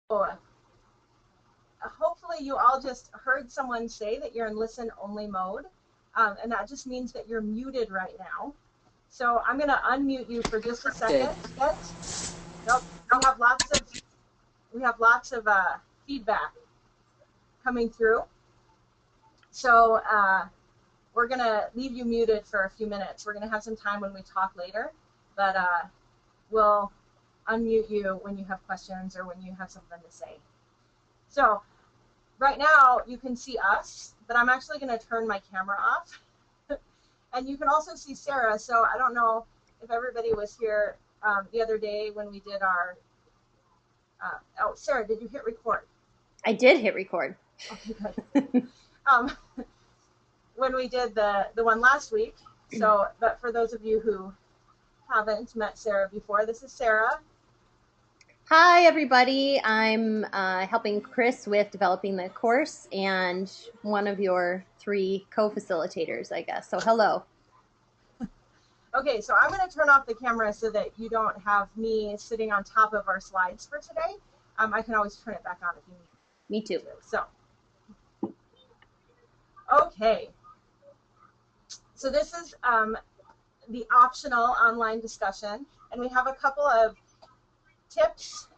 Hopefully you all just heard someone say that you're in listen only mode, and that just means that you're muted right now. So I'm going to unmute you for just a second. Nope. We have lots of feedback coming through. So we're going to leave you muted for a few minutes. We're going to have some time when we talk later, but we'll unmute you when you have questions or when you have something to say. So right now you can see us, but I'm actually going to turn my camera off. And you can also see Sarah. So I don't know if everybody was here the other day when we did our, oh, Sarah, did you hit record? I did hit record. Okay, good. When we did the one last week. So, but for those of you who haven't met Sarah before, this is Sarah. Hi, everybody. I'm helping Chris with developing the course and one of your 3 co-facilitators, I guess. So hello. Okay, so I'm going to turn off the camera so that you don't have me sitting on top of our slides for today. I can always turn it back on if you need. Me too. So, okay. So this is the optional online discussion, and we have a couple of tips,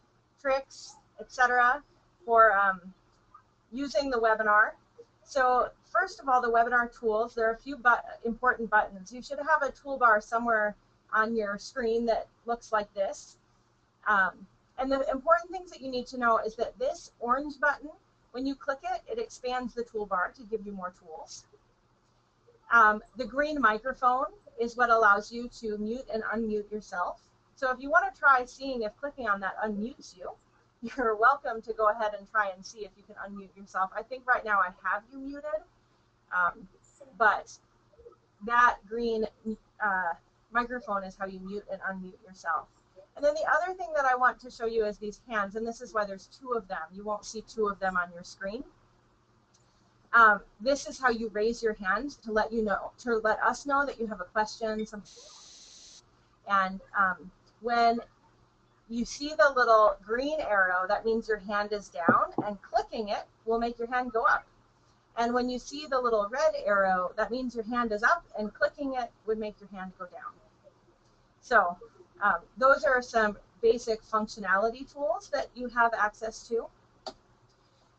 tricks, etc. for using the webinar. So first of all, the webinar tools, there are a few important buttons. You should have a toolbar somewhere on your screen that looks like this. And the important things that you need to know is that this orange button, when you click it, it expands the toolbar to give you more tools. The green microphone is what allows you to mute and unmute yourself. So if you want to try seeing if clicking on that unmutes you, you're welcome to go ahead and try and see if you can unmute yourself. I think right now I have you muted, but that green microphone is how you mute and unmute yourself. And then the other thing that I want to show you is these hands, and this is why there's 2 of them. You won't see 2 of them on your screen. This is how you raise your hand to let you know, to let us know that you have a question. And when you see the little green arrow, that means your hand is down, and clicking it will make your hand go up. And when you see the little red arrow, that means your hand is up, and clicking it would make your hand go down. So those are some basic functionality tools that you have access to.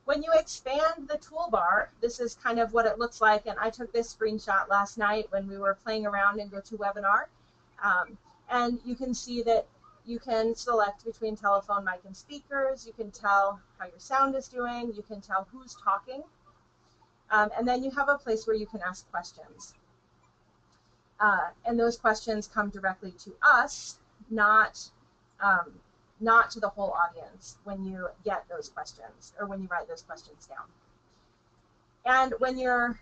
When you expand the toolbar, this is kind of what it looks like, and I took this screenshot last night when we were playing around in GoToWebinar. And you can see that you can select between telephone, mic, and speakers. You can tell how your sound is doing. You can tell who's talking. And then you have a place where you can ask questions. And those questions come directly to us, not to the whole audience when you get those questions or when you write those questions down. And when you're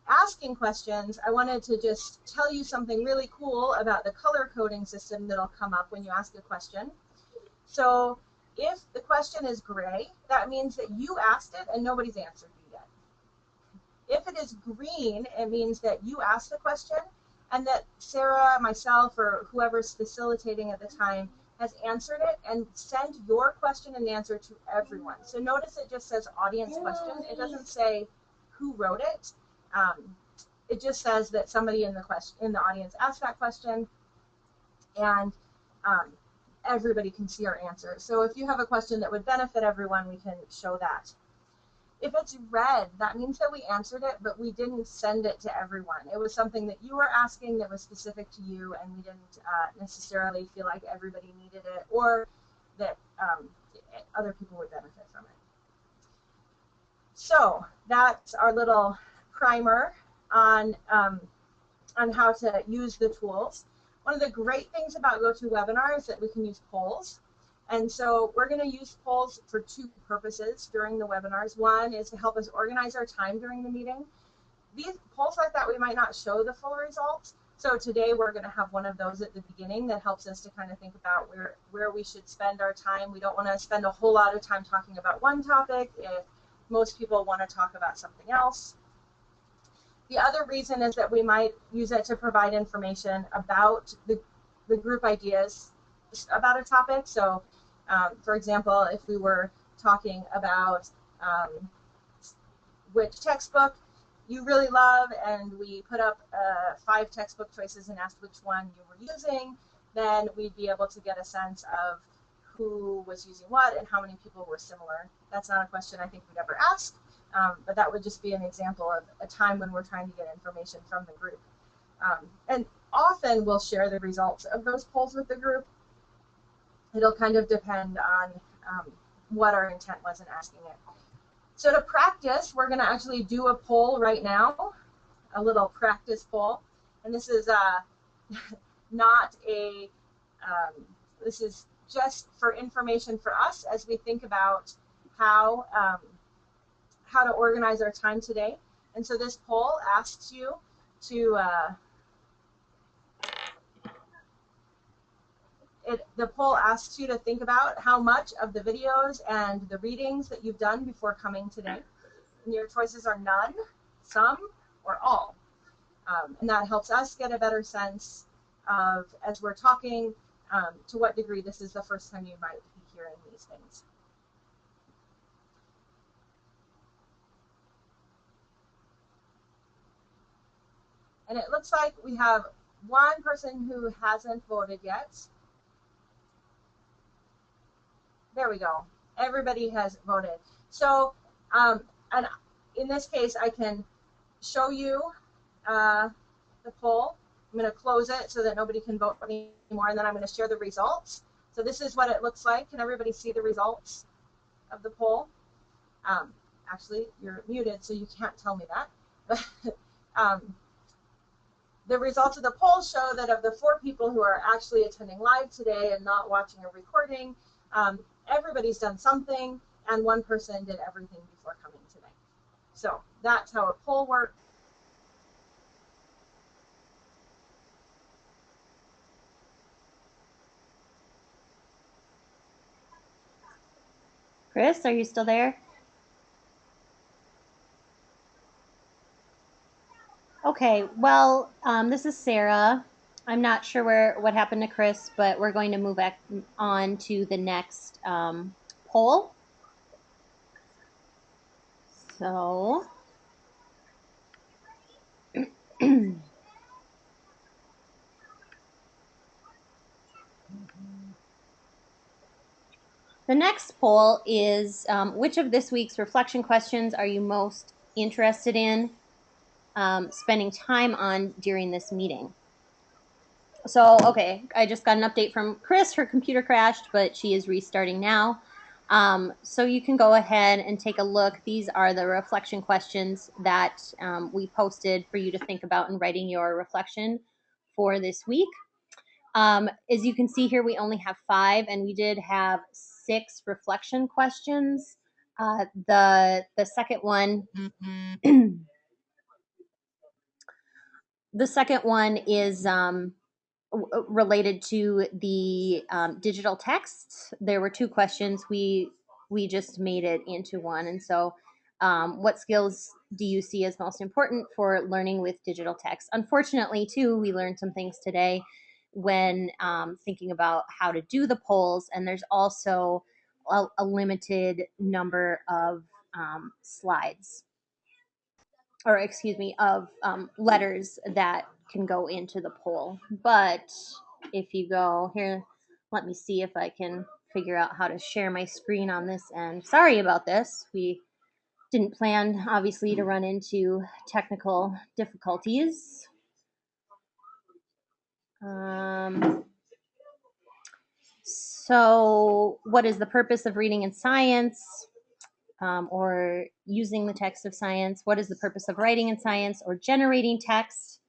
asking questions, I wanted to just tell you something really cool about the color coding system that'll come up when you ask a question. So if the question is gray, that means that you asked it and nobody's answered you yet. If it is green, it means that you asked the question and that Sarah, myself, or whoever's facilitating at the time has answered it and sent your question and answer to everyone. So notice it just says audience question. It doesn't say who wrote it. It just says that somebody in the audience asked that question, and everybody can see our answer. So if you have a question that would benefit everyone, we can show that. If it's red, that means that we answered it, but we didn't send it to everyone. It was something that you were asking that was specific to you, and we didn't necessarily feel like everybody needed it or that other people would benefit from it. So that's our little primer on how to use the tools. One of the great things about GoToWebinar is that we can use polls. And so we're going to use polls for 2 purposes during the webinars. One is to help us organize our time during the meeting. These polls like that, we might not show the full results. So today we're going to have one of those at the beginning that helps us to kind of think about where we should spend our time. We don't want to spend a whole lot of time talking about one topic if most people want to talk about something else. The other reason is that we might use it to provide information about the group ideas about a topic. So for example, if we were talking about which textbook you really love, and we put up 5 textbook choices and asked which one you were using, then we'd be able to get a sense of who was using what and how many people were similar. That's not a question I think we'd ever ask, but that would just be an example of a time when we're trying to get information from the group. And often we'll share the results of those polls with the group. It'll kind of depend on what our intent was in asking it. So to practice, we're going to actually do a poll right now, a little practice poll. And this is not a, this is just for information for us as we think about how to organize our time today. And so this poll asks you to, the poll asks you to think about how much of the videos and the readings that you've done before coming today. And your choices are none, some, or all. And that helps us get a better sense of, as we're talking, to what degree this is the first time you might be hearing these things. And it looks like we have one person who hasn't voted yet. There we go. Everybody has voted. So, and in this case, I can show you the poll. I'm going to close it so that nobody can vote anymore, and then I'm going to share the results. So this is what it looks like. Can everybody see the results of the poll? Actually, you're muted, so you can't tell me that. The results of the poll show that of the 4 people who are actually attending live today and not watching a recording, everybody's done something, and 1 person did everything before coming today. So that's how a poll works. Chris, are you still there? Okay, well, this is Sarah. I'm not sure what happened to Chris, but we're going to move back on to the next poll. So, the next poll is which of this week's reflection questions are you most interested in spending time on during this meeting? So, okay, I just got an update from Chris. Her computer crashed, but she is restarting now. So you can go ahead and take a look. These are the reflection questions that we posted for you to think about in writing your reflection for this week. As you can see here, we only have 5, and we did have 6 reflection questions. The second one, the second one is related to the digital text. There were 2 questions. We just made it into one. And so what skills do you see as most important for learning with digital text? Unfortunately, too, we learned some things today when thinking about how to do the polls. And there's also a limited number of slides, or excuse me, of letters that can go into the poll. But if you go here, let me see if I can figure out how to share my screen on this end. Sorry about this. We didn't plan, obviously, to run into technical difficulties. So what is the purpose of reading in science? Or using the text of science? What is the purpose of writing in science or generating text?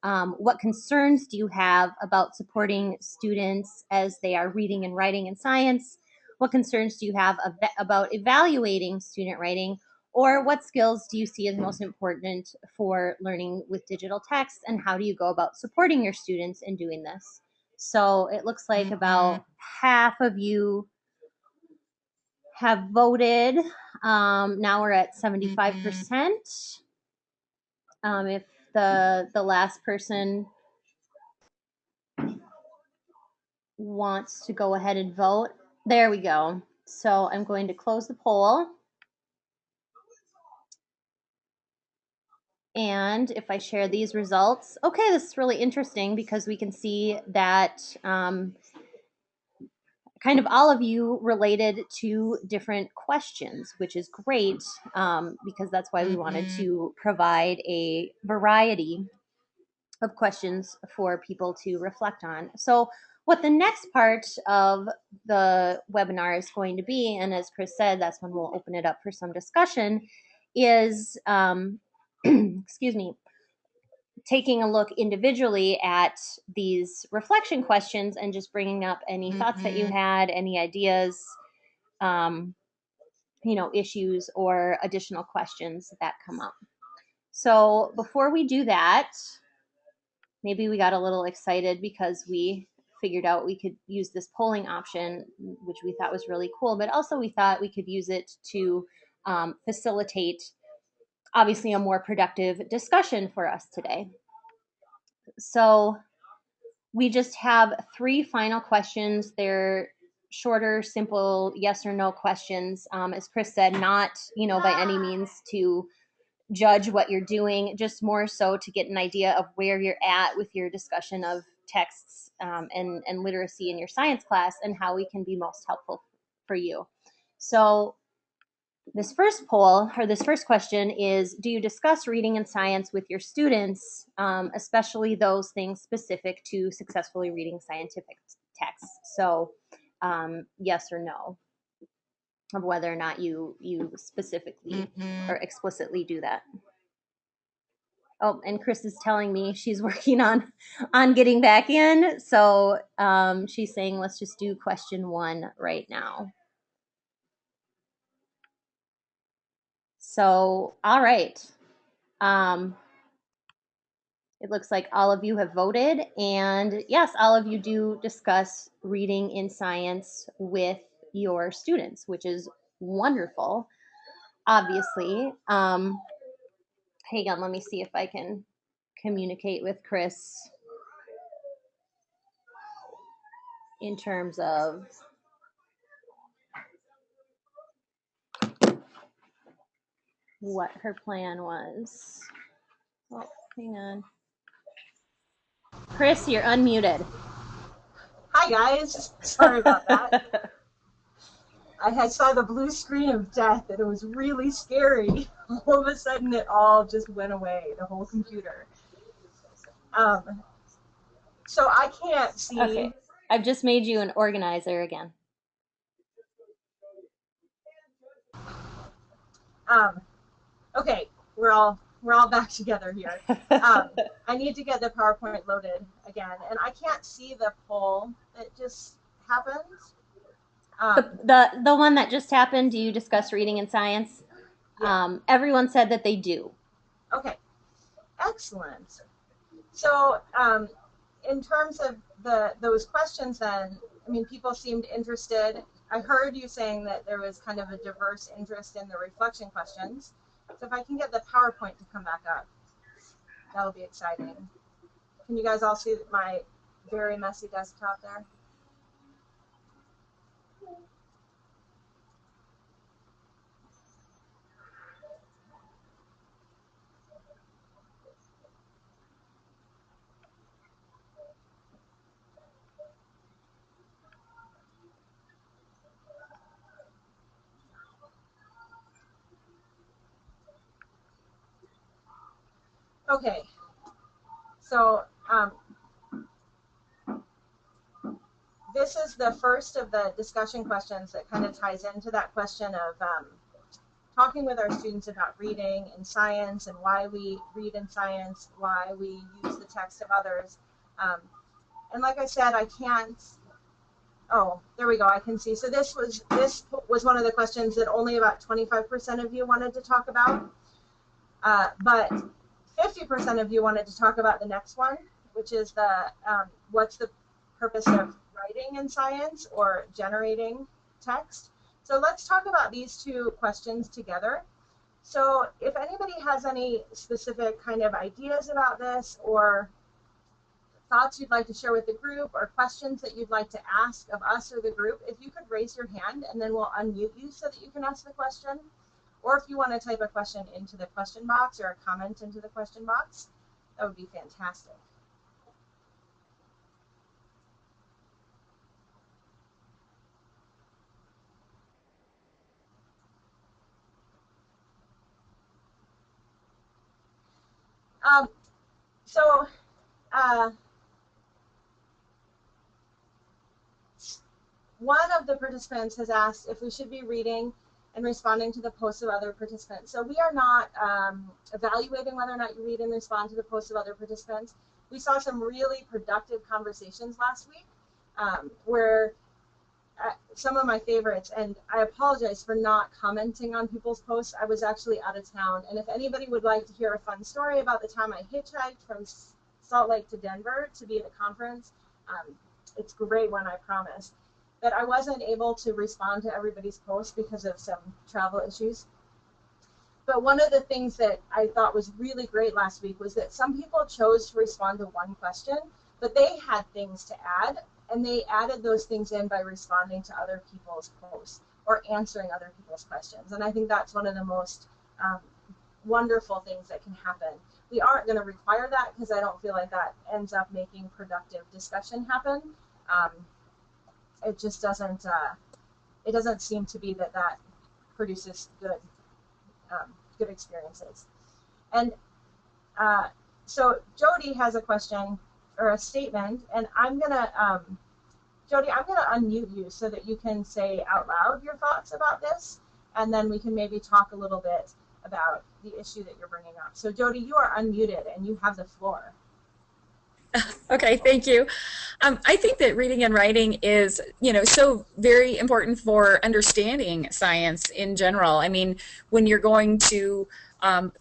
What concerns do you have about supporting students as they are reading and writing in science? What concerns do you have about evaluating student writing? Or what skills do you see as most important for learning with digital text, and how do you go about supporting your students in doing this? So it looks like about half of you have voted. Now we're at 75%. If the last person wants to go ahead and vote, there we go. So I'm going to close the poll. And if I share these results, okay, this is really interesting because we can see that kind of all of you related to different questions, which is great because that's why we wanted to provide a variety of questions for people to reflect on. So what the next part of the webinar is going to be, and as Chris said, that's when we'll open it up for some discussion, is, excuse me, taking a look individually at these reflection questions and just bringing up any thoughts that you had, any ideas, issues or additional questions that come up. So before we do that, maybe we got a little excited because we figured out we could use this polling option, which we thought was really cool, but also we thought we could use it to facilitate, obviously, a more productive discussion for us today. So we just have 3 final questions. They're shorter, simple yes or no questions. As Chris said, not, by any means to judge what you're doing, just more so to get an idea of where you're at with your discussion of texts and literacy in your science class and how we can be most helpful for you. So this first poll, or this first question is, do you discuss reading and science with your students, especially those things specific to successfully reading scientific texts? So yes or no, of whether or not you specifically or explicitly do that. Oh, and Chris is telling me she's working on getting back in. So she's saying, let's just do question 1 right now. So, all right. It looks like all of you have voted. And yes, all of you do discuss reading in science with your students, which is wonderful, obviously. Hang on, let me see if I can communicate with Chris in terms of what her plan was. Oh, hang on. Chris, you're unmuted. Hi guys, sorry about that. I saw the blue screen of death and it was really scary. All of a sudden it all just went away, the whole computer. So I can't see. Okay, I've just made you an organizer again. Okay, we're all back together here. I need to get the PowerPoint loaded again, and I can't see the poll that just happened. The one that just happened, do you discuss reading in science? Yeah. Everyone said that they do. Okay, excellent. So in terms of those questions then, I mean, people seemed interested. I heard you saying that there was kind of a diverse interest in the reflection questions. So if I can get the PowerPoint to come back up, that'll be exciting. Can you guys all see my very messy desktop there? Okay, so this is the first of the discussion questions that kind of ties into that question of talking with our students about reading in science and why we read in science, why we use the text of others. And like I said, I can't, oh, there we go, I can see. So this was one of the questions that only about 25% of you wanted to talk about. But 50% of you wanted to talk about the next one, which is the what's the purpose of writing in science or generating text. So let's talk about these 2 questions together. So if anybody has any specific kind of ideas about this or thoughts you'd like to share with the group or questions that you'd like to ask of us or the group, if you could raise your hand and then we'll unmute you so that you can ask the question. Or if you want to type a question into the question box or a comment into the question box, that would be fantastic. So one of the participants has asked if we should be reading and responding to the posts of other participants. So we are not evaluating whether or not you read and respond to the posts of other participants. We saw some really productive conversations last week where some of my favorites, and I apologize for not commenting on people's posts. I was actually out of town, and if anybody would like to hear a fun story about the time I hitchhiked from Salt Lake to Denver to be at a conference, it's a great one, I promise. But I wasn't able to respond to everybody's posts because of some travel issues. But one of the things that I thought was really great last week was that some people chose to respond to one question, but they had things to add, and they added those things in by responding to other people's posts or answering other people's questions. And I think that's one of the most wonderful things that can happen. We aren't going to require that because I don't feel like that ends up making productive discussion happen. It just doesn't. It doesn't seem to be that produces good experiences. And so Jody has a question or a statement, and I'm gonna Jody, I'm gonna unmute you so that you can say out loud your thoughts about this, and then we can maybe talk a little bit about the issue that you're bringing up. So Jody, you are unmuted and you have the floor. Okay, thank you. I think that reading and writing is, so very important for understanding science in general. I mean, when you're going to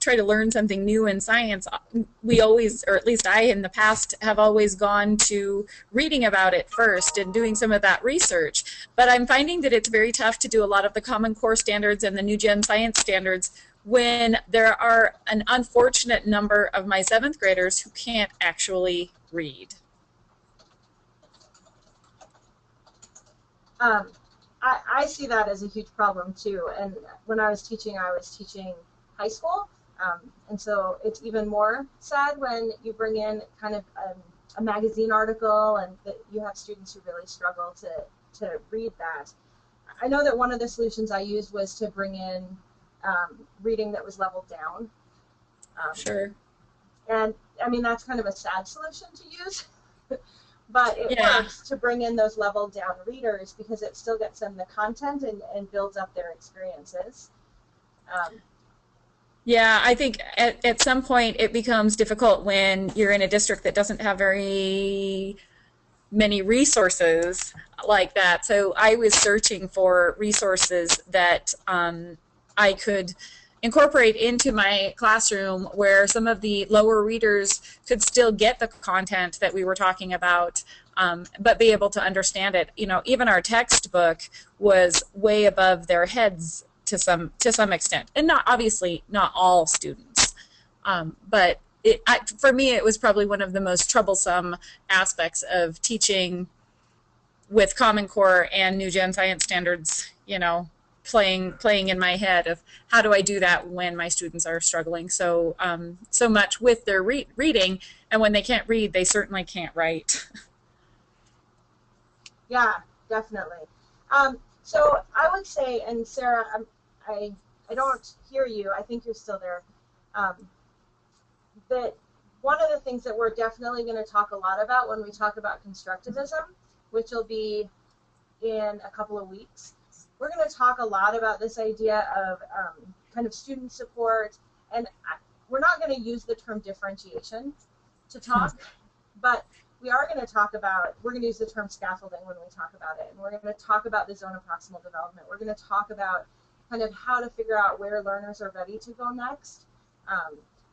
try to learn something new in science, we always, or at least I in the past, have always gone to reading about it first and doing some of that research. But I'm finding that it's very tough to do a lot of the Common Core standards and the New Gen Science standards when there are an unfortunate number of my 7th graders who can't actually read. I see that as a huge problem too. And when I was teaching high school. And so it's even more sad when you bring in kind of a magazine article and that you have students who really struggle to read that. I know that one of the solutions I used was to bring in reading that was leveled down. Sure. And I mean, that's kind of a sad solution to use, but it works to bring in those leveled down readers because it still gets them the content and builds up their experiences. Yeah, I think at some point it becomes difficult when you're in a district that doesn't have very many resources like that. So I was searching for resources that I could incorporate into my classroom where some of the lower readers could still get the content that we were talking about, but be able to understand it. Even our textbook was way above their heads to some extent, and obviously not all students, but for me it was probably one of the most troublesome aspects of teaching with Common Core and New Gen Science standards, playing in my head of how do I do that when my students are struggling so much with their reading, and when they can't read, they certainly can't write. Yeah, definitely. So I would say, and Sarah, I don't hear you. I think you're still there. That one of the things that we're definitely going to talk a lot about when we talk about constructivism, which will be in a couple of weeks, we're going to talk a lot about this idea of kind of student support, and we're not going to use the term differentiation to talk, but we are going to talk about, we're going to use the term scaffolding when we talk about it, and we're going to talk about the zone of proximal development. We're going to talk about kind of how to figure out where learners are ready to go next.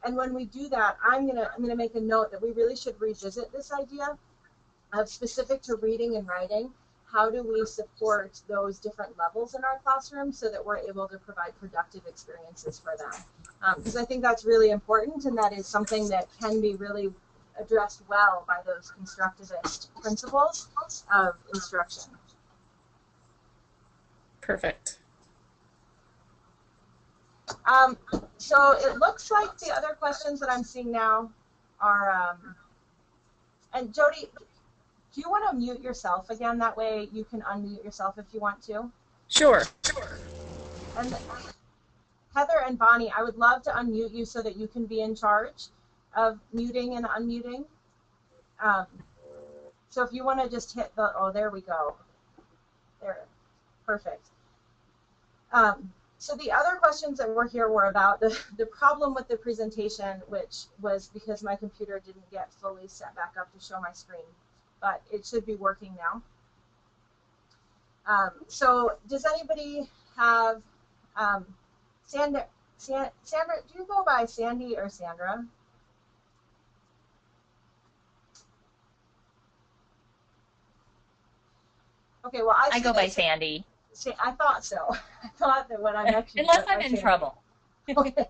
And when we do that, I'm gonna make a note that we really should revisit this idea of specific to reading and writing. How do we support those different levels in our classroom so that we're able to provide productive experiences for them? Because I think that's really important, and that is something that can be really addressed well by those constructivist principles of instruction. Perfect. So it looks like the other questions that I'm seeing now are, and Jody, do you want to mute yourself again? That way you can unmute yourself if you want to. Sure. And Heather and Bonnie, I would love to unmute you so that you can be in charge of muting and unmuting. So if you want to just hit the, oh, there we go. There, perfect. So the other questions that were here were about the problem with the presentation, which was because my computer didn't get fully set back up to show my screen, but it should be working now. So does anybody have, Sandra, do you go by Sandy or Sandra? Okay, well, I go by Sandy. I thought so. I thought that when I met you. Unless I'm in trouble. Okay.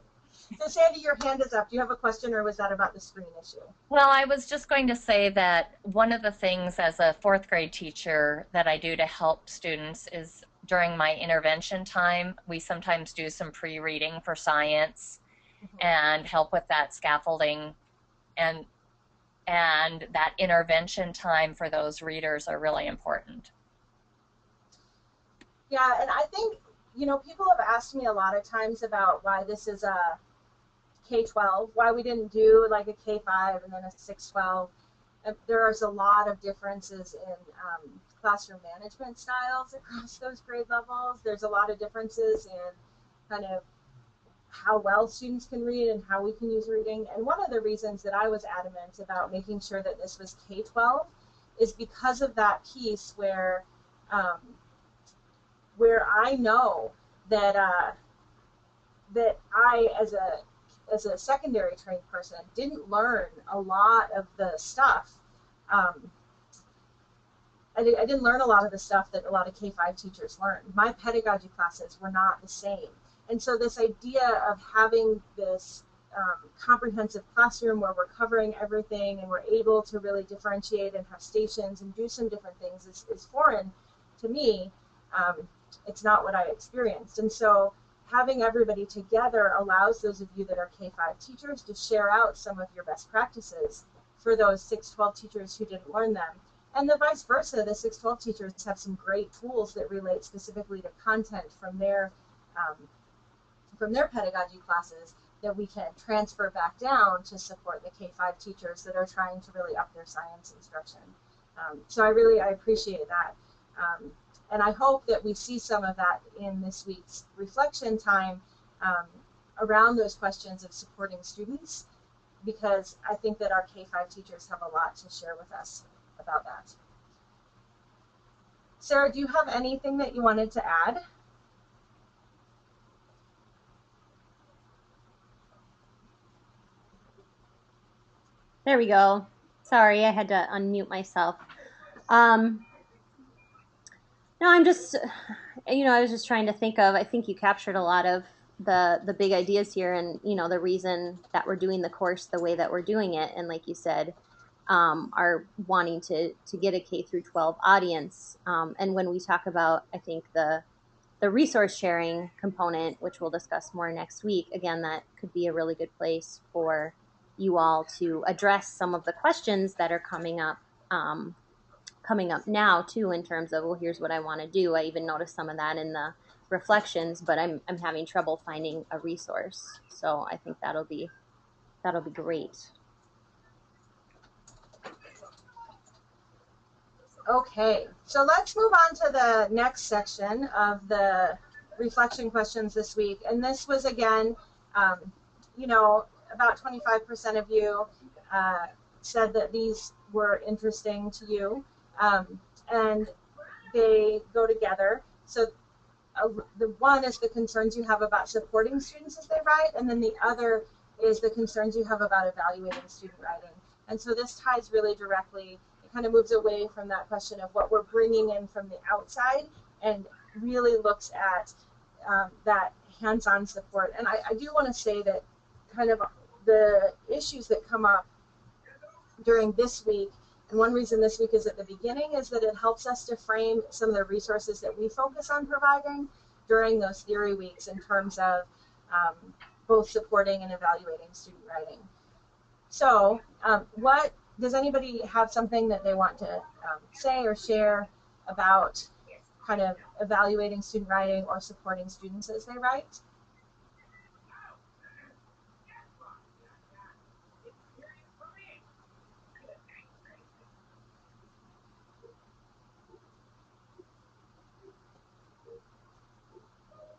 So Sandy, your hand is up. Do you have a question, or was that about the screen issue? Well, I was just going to say that one of the things as a fourth grade teacher that I do to help students is during my intervention time, we sometimes do some pre-reading for science and help with that scaffolding, and that intervention time for those readers are really important. Yeah, and I think, you know, people have asked me a lot of times about why this is a K-12, why we didn't do like a K-5 and then a 6-12. There's a lot of differences in classroom management styles across those grade levels. There's a lot of differences in kind of how well students can read and how we can use reading. And one of the reasons that I was adamant about making sure that this was K-12 is because of that piece where I know that that I, as a secondary trained person, didn't learn a lot of the stuff. I didn't learn a lot of the stuff that a lot of K-5 teachers learned. My pedagogy classes were not the same. And so this idea of having this comprehensive classroom where we're covering everything and we're able to really differentiate and have stations and do some different things is foreign to me. It's not what I experienced. And so having everybody together allows those of you that are K-5 teachers to share out some of your best practices for those 6-12 teachers who didn't learn them. And the vice versa, the 6-12 teachers have some great tools that relate specifically to content from their pedagogy classes that we can transfer back down to support the K-5 teachers that are trying to really up their science instruction. So I appreciate that. And I hope that we see some of that in this week's reflection time around those questions of supporting students, because I think that our K-5 teachers have a lot to share with us about that. Sarah, do you have anything that you wanted to add? There we go. Sorry, I had to unmute myself. No, I'm just, I was just trying to think of, I think you captured a lot of the big ideas here and, the reason that we're doing the course the way that we're doing it. And like you said, are wanting to get a K through 12 audience. And when we talk about, I think the resource sharing component, which we'll discuss more next week, again, that could be a really good place for you all to address some of the questions that are coming up now too, in terms of, well, here's what I want to do. I even noticed some of that in the reflections, but I'm having trouble finding a resource. So I think that'll be great. Okay, so let's move on to the next section of the reflection questions this week. And this was, again, about 25% of you said that these were interesting to you, and they go together. So the one is the concerns you have about supporting students as they write, and then the other is the concerns you have about evaluating student writing. And so this ties really directly, it kind of moves away from that question of what we're bringing in from the outside and really looks at that hands-on support. And I do want to say that kind of the issues that come up during this week. And one reason this week is at the beginning is that it helps us to frame some of the resources that we focus on providing during those theory weeks in terms of both supporting and evaluating student writing. So what does anybody have something that they want to say or share about kind of evaluating student writing or supporting students as they write?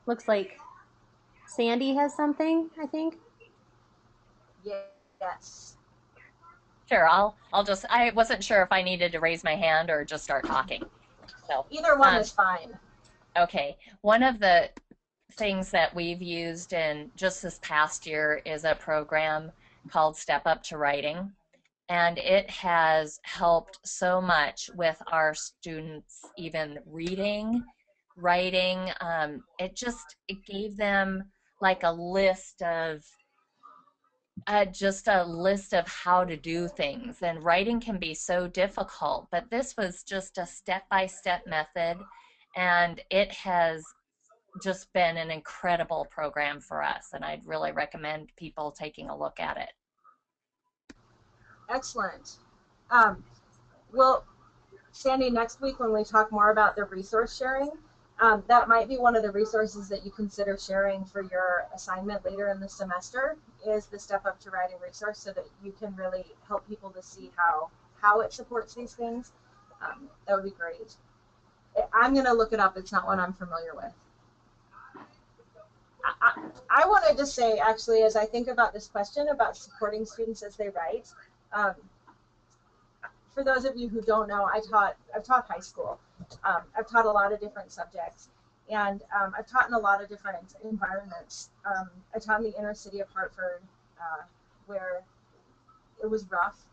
Looks like Sandy has something, I think. Yes. Sure, I'll just, I wasn't sure if I needed to raise my hand or just start talking. So Either one is fine. Okay, one of the things that we've used in just this past year is a program called Step Up to Writing. And it has helped so much with our students, even reading, writing. It gave them like a list of just a list of how to do things. And writing can be so difficult, but this was just a step-by-step method, and it has just been an incredible program for us, and I'd really recommend people taking a look at it. Excellent. Well, Sandy, next week when we talk more about the resource sharing, that might be one of the resources that you consider sharing for your assignment later in the semester is the Step Up to Writing resource, so that you can really help people to see how it supports these things. That would be great. I'm going to look it up. It's not one I'm familiar with. I want to just say, actually, as I think about this question about supporting students as they write, for those of you who don't know, I've taught high school. I've taught a lot of different subjects, and I've taught in a lot of different environments. I taught in the inner city of Hartford, where it was rough.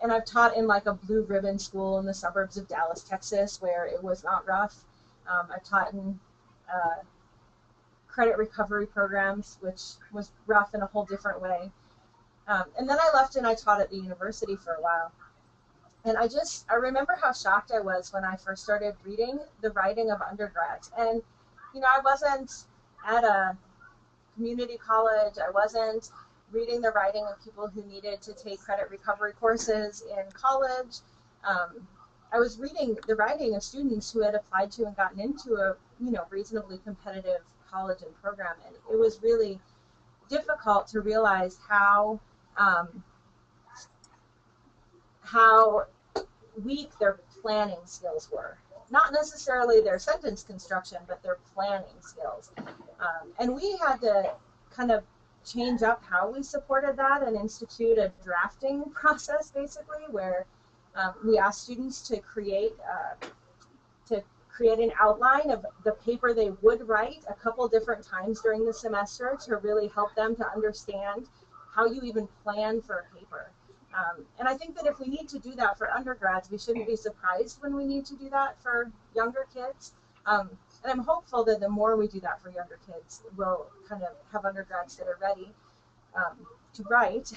And I've taught in like a blue ribbon school in the suburbs of Dallas, Texas, where it was not rough. I've taught in credit recovery programs, which was rough in a whole different way. And then I left and I taught at the university for a while. And I remember how shocked I was when I first started reading the writing of undergrads. And, I wasn't at a community college. I wasn't reading the writing of people who needed to take credit recovery courses in college. I was reading the writing of students who had applied to and gotten into a, reasonably competitive college and program. And it was really difficult to realize how weak their planning skills were. Not necessarily their sentence construction, but their planning skills. And we had to kind of change up how we supported that and institute a drafting process, basically, where we asked students to create an outline of the paper they would write a couple different times during the semester to really help them to understand how you even plan for a paper. And I think that if we need to do that for undergrads, we shouldn't be surprised when we need to do that for younger kids. And I'm hopeful that the more we do that for younger kids, we'll kind of have undergrads that are ready to write.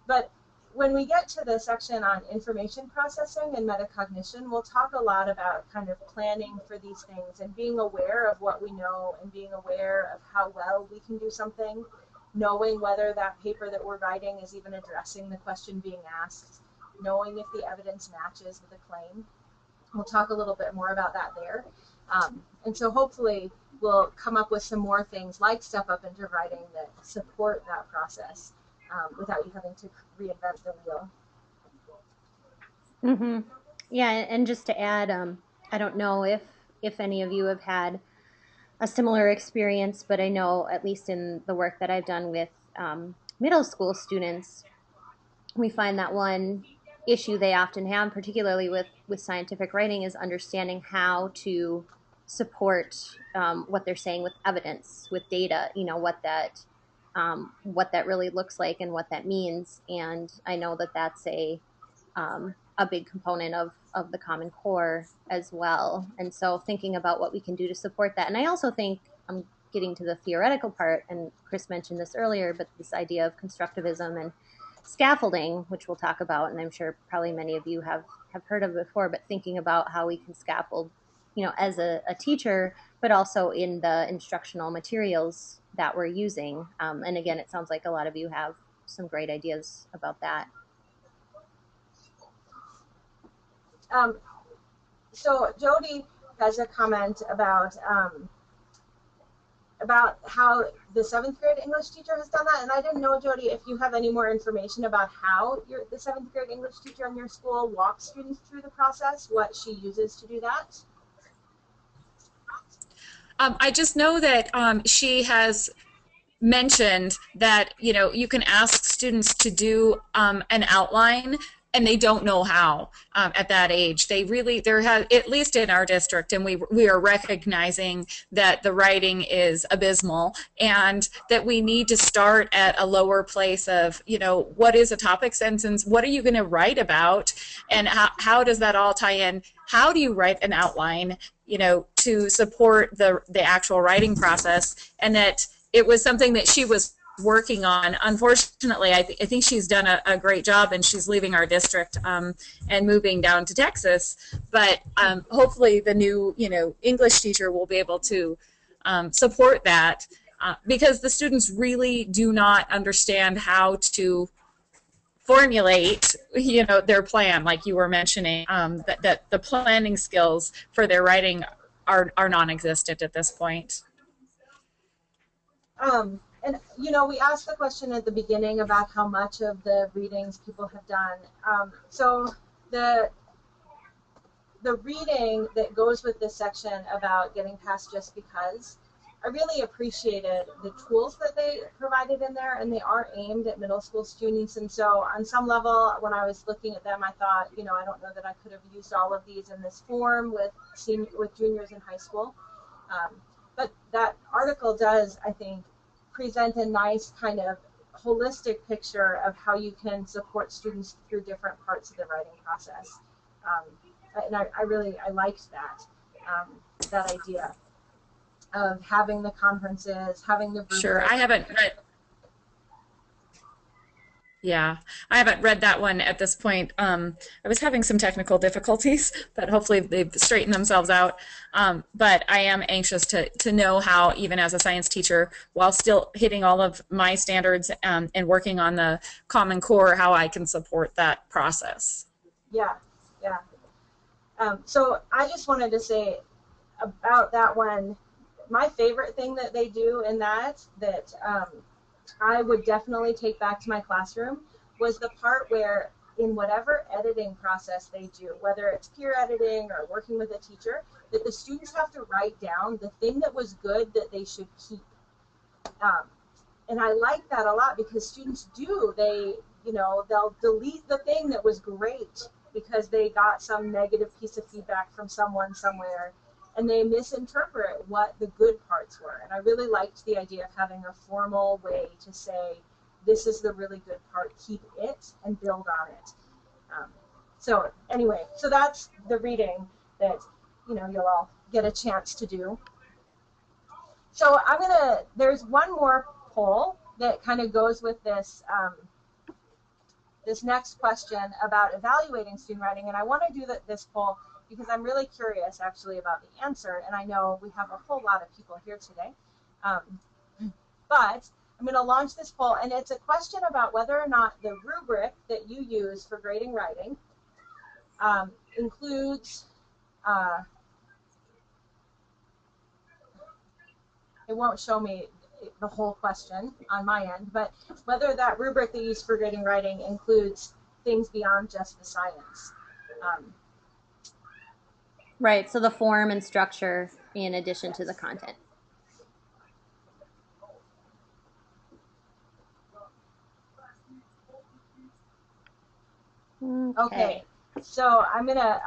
But when we get to the section on information processing and metacognition, we'll talk a lot about kind of planning for these things and being aware of what we know and being aware of how well we can do something, knowing whether that paper that we're writing is even addressing the question being asked, knowing if the evidence matches with a claim. We'll talk a little bit more about that there. And so hopefully we'll come up with some more things like Step Up into Writing that support that process without you having to reinvent the wheel. Mm-hmm. Yeah, and just to add, I don't know if any of you have had a similar experience, but I know at least in the work that I've done with middle school students, we find that one issue they often have, particularly with scientific writing, is understanding how to support what they're saying with evidence, with data, what that really looks like and what that means. And I know that that's a big component of the Common Core as well. And so thinking about what we can do to support that. And I also think I'm getting to the theoretical part, and Chris mentioned this earlier, but this idea of constructivism and scaffolding, which we'll talk about, and I'm sure probably many of you have heard of before, but thinking about how we can scaffold, as a teacher, but also in the instructional materials that we're using. And again, it sounds like a lot of you have some great ideas about that. So Jody has a comment about how the 7th grade English teacher has done that, and I didn't know, Jody, if you have any more information about how the 7th grade English teacher in your school walks students through the process, what she uses to do that. I just know that she has mentioned that you can ask students to do an outline, and they don't know how at that age. There has, at least in our district, and we are recognizing that the writing is abysmal, and that we need to start at a lower place of what is a topic sentence, what are you going to write about, and how does that all tie in? How do you write an outline to support the actual writing process? And that it was something that she was working on. Unfortunately, I think she's done a great job, and she's leaving our district and moving down to Texas. But hopefully the new English teacher will be able to support that, because the students really do not understand how to formulate their plan, like you were mentioning, that the planning skills for their writing are non-existent at this point. And we asked the question at the beginning about how much of the readings people have done. So the reading that goes with this section about getting past just because, I really appreciated the tools that they provided in there, and they are aimed at middle school students. And so on some level, when I was looking at them, I thought, I don't know that I could have used all of these in this form with juniors in high school. But that article does, I think, present a nice kind of holistic picture of how you can support students through different parts of the writing process. And I liked that idea of having the conferences, having the rubric. Sure, I haven't read that one at this point. I was having some technical difficulties, but hopefully they've straightened themselves out. But I am anxious to know how, even as a science teacher, while still hitting all of my standards and working on the Common Core, how I can support that process. Yeah. So I just wanted to say about that one, my favorite thing that they do in that I would definitely take back to my classroom was the part where, in whatever editing process they do, whether it's peer editing or working with a teacher, that the students have to write down the thing that was good that they should keep. And I like that a lot, because students they'll delete the thing that was great because they got some negative piece of feedback from someone somewhere, and they misinterpret what the good parts were. And I really liked the idea of having a formal way to say, this is the really good part, keep it and build on it. So anyway, so that's the reading that you'll all get a chance to do. So there's one more poll that kind of goes with this this next question about evaluating student writing, and I want to do this poll because I'm really curious actually about the answer, and I know we have a whole lot of people here today. But I'm going to launch this poll, and it's a question about whether or not the rubric that you use for grading writing includes, it won't show me the whole question on my end, but whether that rubric they use for grading writing includes things beyond just the science. Right, so the form and structure in addition to the content. Okay, so I'm going to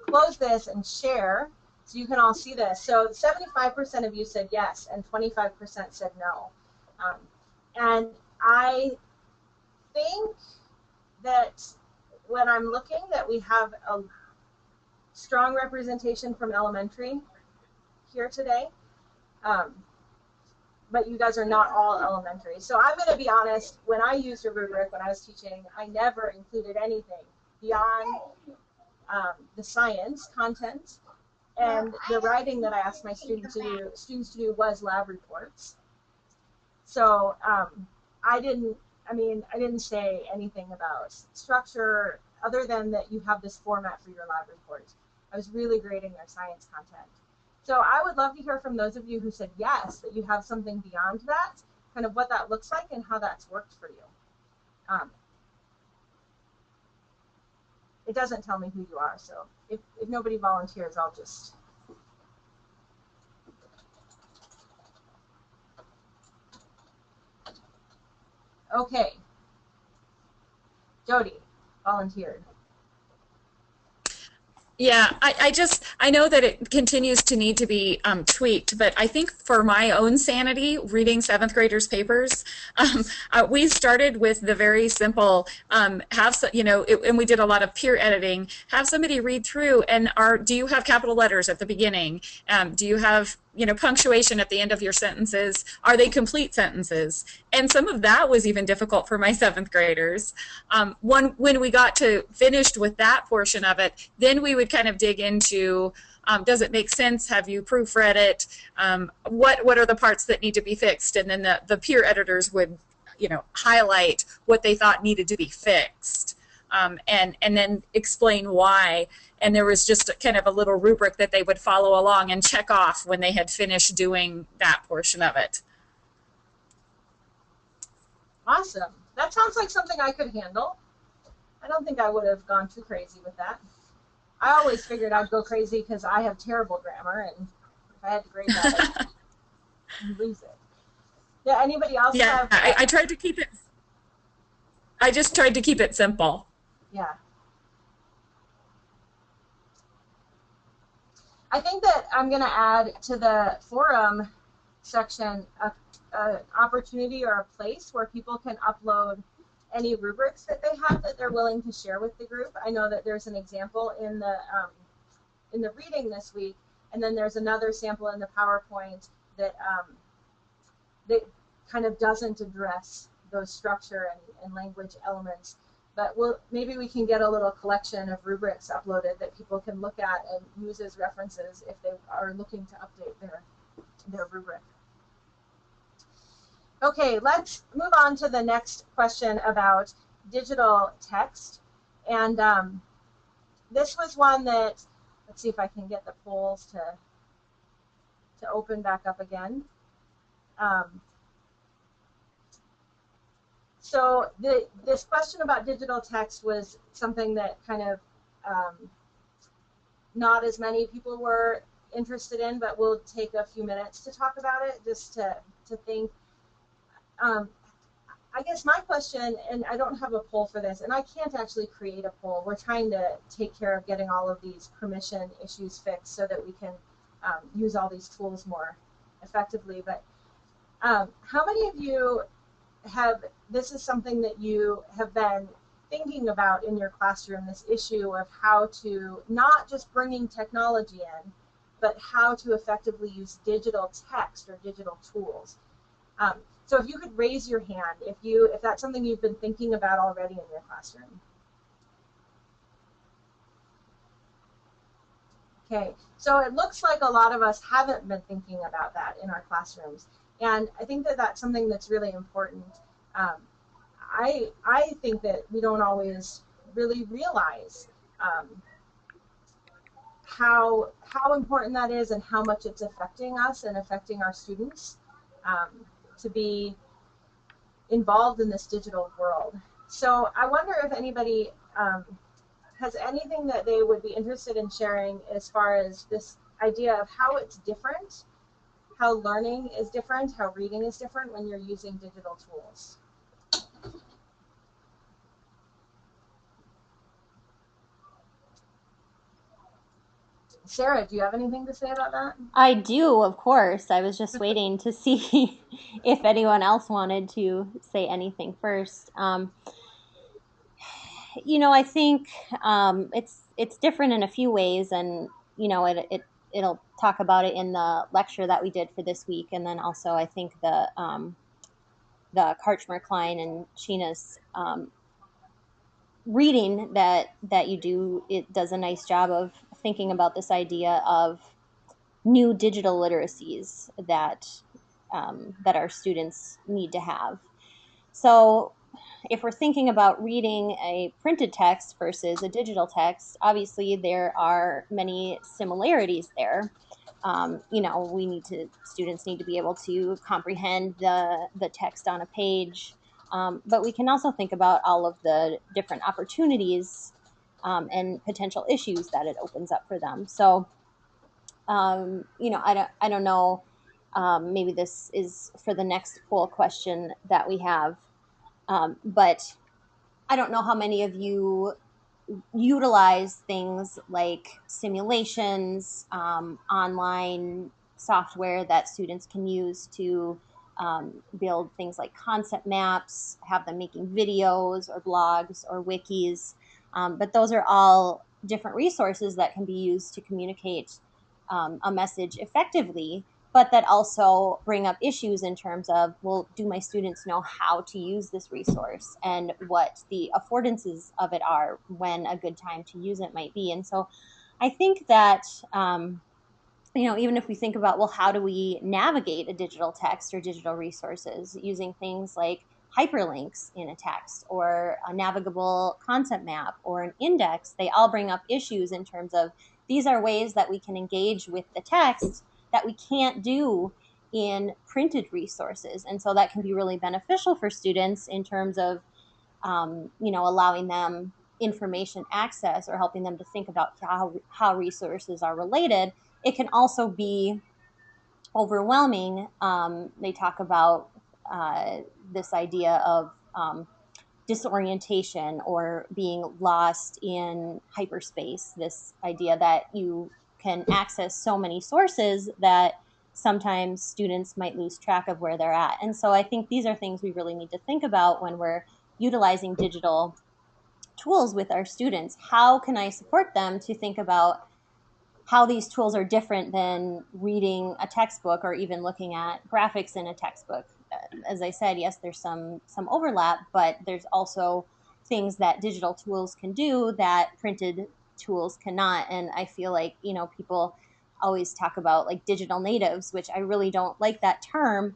close this and share so you can all see this. So 75% of you said yes, and 25% said no. And I think that when I'm looking that we have a strong representation from elementary here today. but you guys are not all elementary. So I'm going to be honest, when I used a rubric when I was teaching, I never included anything beyond the science content, and the writing that I asked my students to do was lab reports. So I didn't say anything about structure other than that you have this format for your lab report. I was really grading their science content. So I would love to hear from those of you who said yes, that you have something beyond that, kind of what that looks like and how that's worked for you. It doesn't tell me who you are, so if nobody volunteers, I'll just... Okay. Jody volunteered. Yeah, I know that it continues to need to be tweaked, but I think for my own sanity, reading seventh graders' papers, we started with the very simple, and we did a lot of peer editing. Have somebody read through, and do you have capital letters at the beginning? Do you have punctuation at the end of your sentences? Are they complete sentences? And some of that was even difficult for my seventh graders. When we got to finished with that portion of it, then we would kind of dig into, does it make sense? Have you proofread it? What are the parts that need to be fixed? And then the peer editors would, highlight what they thought needed to be fixed, and then explain why. And there was just kind of a little rubric that they would follow along and check off when they had finished doing that portion of it. Awesome. That sounds like something I could handle. I don't think I would have gone too crazy with that. I always figured I'd go crazy because I have terrible grammar, and if I had to grade that, I'd lose it. Yeah, anybody else have... I tried to keep it... I just tried to keep it simple. Yeah. I think that I'm going to add to the forum section an opportunity or a place where people can upload any rubrics that they have that they're willing to share with the group. I know that there's an example in the reading this week, and then there's another sample in the PowerPoint that that kind of doesn't address those structure and language elements. But maybe we can get a little collection of rubrics uploaded that people can look at and use as references if they are looking to update their rubric. Okay, let's move on to the next question about digital text. And this was one that, let's see if I can get the polls to open back up again. So this question about digital text was something that kind of not as many people were interested in, but we'll take a few minutes to talk about it, just to think. I guess my question, and I don't have a poll for this, and I can't actually create a poll. We're trying to take care of getting all of these permission issues fixed so that we can use all these tools more effectively. But how many of you this is something that you have been thinking about in your classroom, this issue of how to, not just bringing technology in, but how to effectively use digital text or digital tools? So if you could raise your hand, if that's something you've been thinking about already in your classroom. Okay, so it looks like a lot of us haven't been thinking about that in our classrooms. And I think that that's something that's really important. I think that we don't always really realize how important that is and how much it's affecting us and affecting our students to be involved in this digital world. So I wonder if anybody has anything that they would be interested in sharing as far as this idea of how it's different, how learning is different, how reading is different when you're using digital tools. Sarah, do you have anything to say about that? I do, of course. I was just waiting to see if anyone else wanted to say anything first. I think it's different in a few ways, and it it'll talk about it in the lecture that we did for this week, and then also I think the Karchmer, Klein, and Sheena's reading that you do, it does a nice job of thinking about this idea of new digital literacies that that our students need to have. So if we're thinking about reading a printed text versus a digital text, obviously there are many similarities there. Students need to be able to comprehend the text on a page, but we can also think about all of the different opportunities and potential issues that it opens up for them. So, I don't know. Maybe this is for the next poll question that we have, but I don't know how many of you utilize things like simulations, online software that students can use to build things like concept maps, have them making videos or blogs or wikis. But those are all different resources that can be used to communicate a message effectively, but that also bring up issues in terms of, well, do my students know how to use this resource and what the affordances of it are, when a good time to use it might be. And so I think that, even if we think about, well, how do we navigate a digital text or digital resources using things like hyperlinks in a text or a navigable concept map or an index, they all bring up issues in terms of, these are ways that we can engage with the text that we can't do in printed resources. And so that can be really beneficial for students in terms of, allowing them information access or helping them to think about how resources are related. It can also be overwhelming. They talk about this idea of disorientation or being lost in hyperspace, this idea that you can access so many sources that sometimes students might lose track of where they're at. And so I think these are things we really need to think about when we're utilizing digital tools with our students. How can I support them to think about how these tools are different than reading a textbook or even looking at graphics in a textbook? As I said, yes, there's some overlap, but there's also things that digital tools can do that printed tools cannot. And I feel like, people always talk about like digital natives, which I really don't like that term,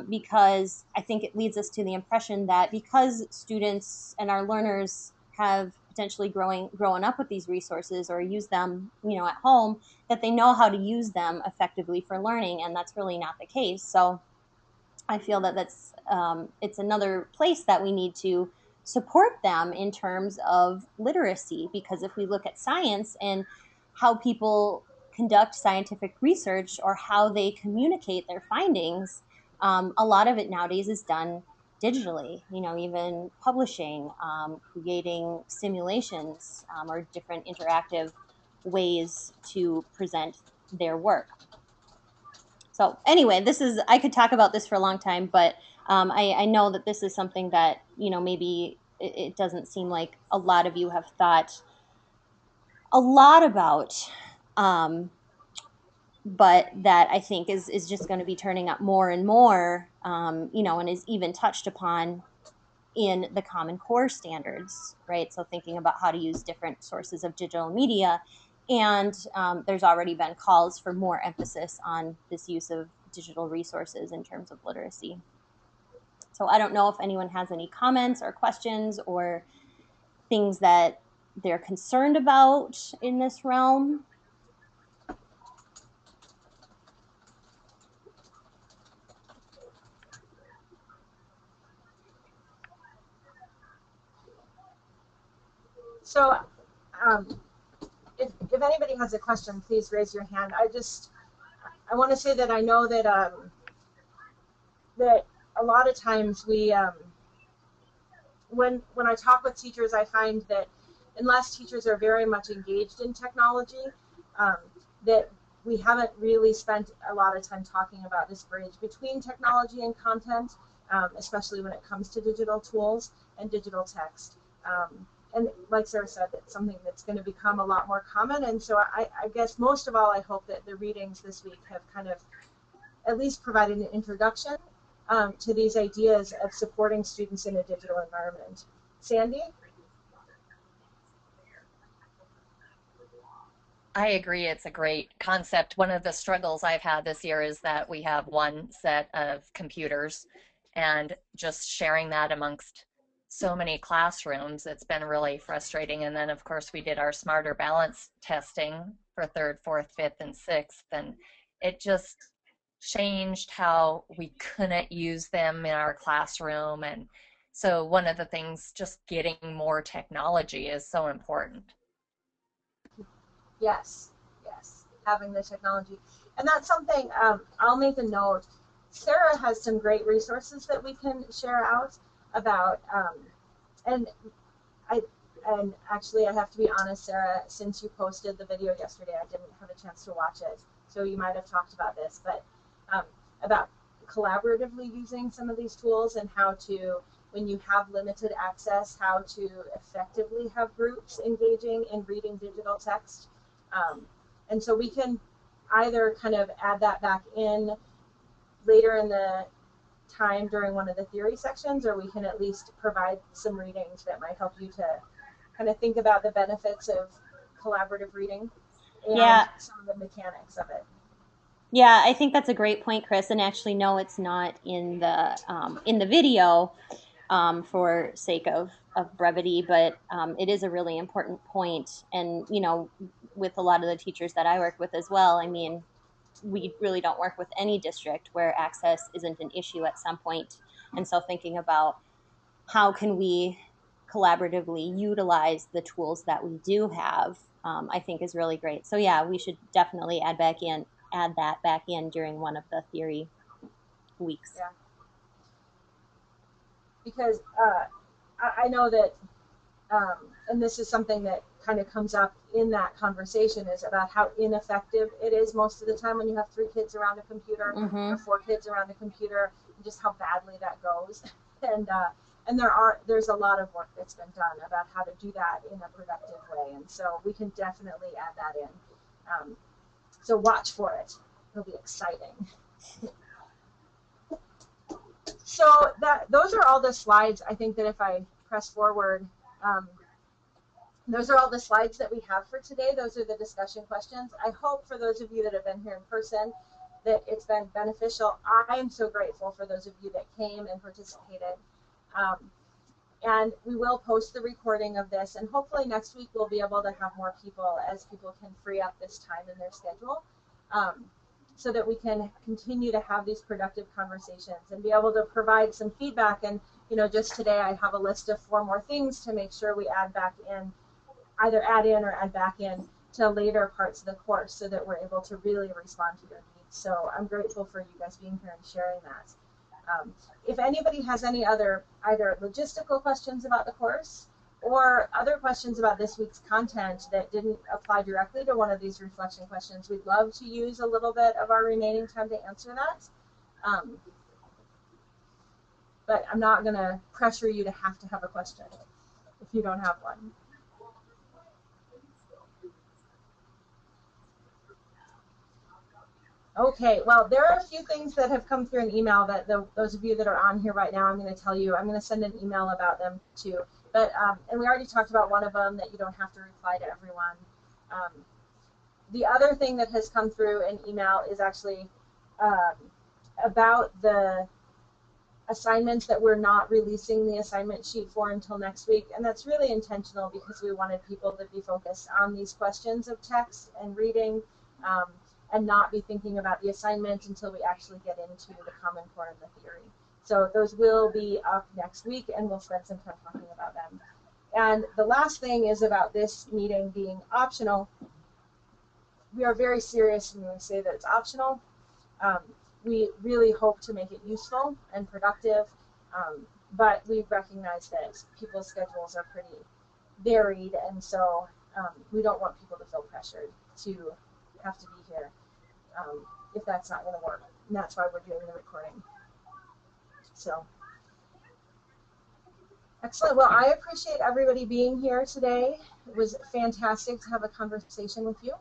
because I think it leads us to the impression that because students and our learners have potentially grown up with these resources or use them, at home, that they know how to use them effectively for learning, and that's really not the case. So I feel that it's another place that we need to support them in terms of literacy, because if we look at science and how people conduct scientific research or how they communicate their findings, a lot of it nowadays is done digitally, even publishing, creating simulations, or different interactive ways to present their work. So anyway, I could talk about this for a long time, but I know that this is something that, maybe it doesn't seem like a lot of you have thought a lot about, but that I think is just going to be turning up more and more, and is even touched upon in the Common Core standards, right? So thinking about how to use different sources of digital media. And there's already been calls for more emphasis on this use of digital resources in terms of literacy. So I don't know if anyone has any comments or questions or things that they're concerned about in this realm. So, if anybody has a question, please raise your hand. I want to say that I know that that a lot of times when I talk with teachers, I find that unless teachers are very much engaged in technology, that we haven't really spent a lot of time talking about this bridge between technology and content, especially when it comes to digital tools and digital text. and like Sarah said, it's something that's going to become a lot more common. And so I guess most of all, I hope that the readings this week have kind of at least provided an introduction to these ideas of supporting students in a digital environment. Sandy? I agree. It's a great concept. One of the struggles I've had this year is that we have one set of computers, and just sharing that amongst so many classrooms, it's been really frustrating. And then, of course, we did our smarter balance testing for third, fourth, fifth, and sixth, and it just changed how we couldn't use them in our classroom. And so, one of the things, just getting more technology is so important. Yes, yes, having the technology. And that's something I'll make a note. Sarah has some great resources that we can share out about, and I, and actually I have to be honest, Sarah, since you posted the video yesterday, I didn't have a chance to watch it. So you might have talked about this, but about collaboratively using some of these tools and how to, when you have limited access, how to effectively have groups engaging in reading digital text. And so we can either kind of add that back in later in the time during one of the theory sections, or we can at least provide some readings that might help you to kind of think about the benefits of collaborative reading and some of the mechanics of it. Yeah, I think that's a great point, Chris. And actually, no, it's not in the video for sake of brevity, but it is a really important point. And with a lot of the teachers that I work with as well, I mean, we really don't work with any district where access isn't an issue at some point. And so thinking about how can we collaboratively utilize the tools that we do have, I think is really great. So yeah, we should definitely add that back in during one of the theory weeks. Yeah. Because I know that, and this is something that kind of comes up in that conversation, is about how ineffective it is most of the time when you have 3 kids around a computer or 4 kids around a computer, and just how badly that goes. And there's a lot of work that's been done about how to do that in a productive way, and so we can definitely add that in. So watch for it; it'll be exciting. So those are all the slides. I think that if I press forward, those are all the slides that we have for today. Those are the discussion questions. I hope for those of you that have been here in person that it's been beneficial. I am so grateful for those of you that came and participated. And we will post the recording of this, and hopefully next week we'll be able to have more people as people can free up this time in their schedule, so that we can continue to have these productive conversations and be able to provide some feedback. And just today I have a list of 4 more things to make sure we add back in, either add in or add back in to later parts of the course, so that we're able to really respond to your needs. So I'm grateful for you guys being here and sharing that. If anybody has any other either logistical questions about the course or other questions about this week's content that didn't apply directly to one of these reflection questions, we'd love to use a little bit of our remaining time to answer that. But I'm not going to pressure you to have a question if you don't have one. Okay, well, there are a few things that have come through an email that those of you that are on here right now, I'm going to tell you, I'm going to send an email about them too. But, and we already talked about one of them, that you don't have to reply to everyone. The other thing that has come through an email is actually about the assignments that we're not releasing the assignment sheet for until next week. And that's really intentional, because we wanted people to be focused on these questions of text and reading, and not be thinking about the assignment until we actually get into the Common Core of the theory. So those will be up next week, and we'll spend some time talking about them. And the last thing is about this meeting being optional. We are very serious when we say that it's optional. We really hope to make it useful and productive, but we recognize that people's schedules are pretty varied, and so we don't want people to feel pressured to have to be here if that's not going to work. And that's why we're doing the recording. So, Excellent. Well, I appreciate everybody being here today. It was fantastic to have a conversation with you.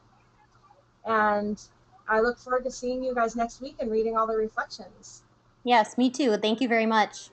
And I look forward to seeing you guys next week and reading all the reflections. Yes, me too. Thank you very much.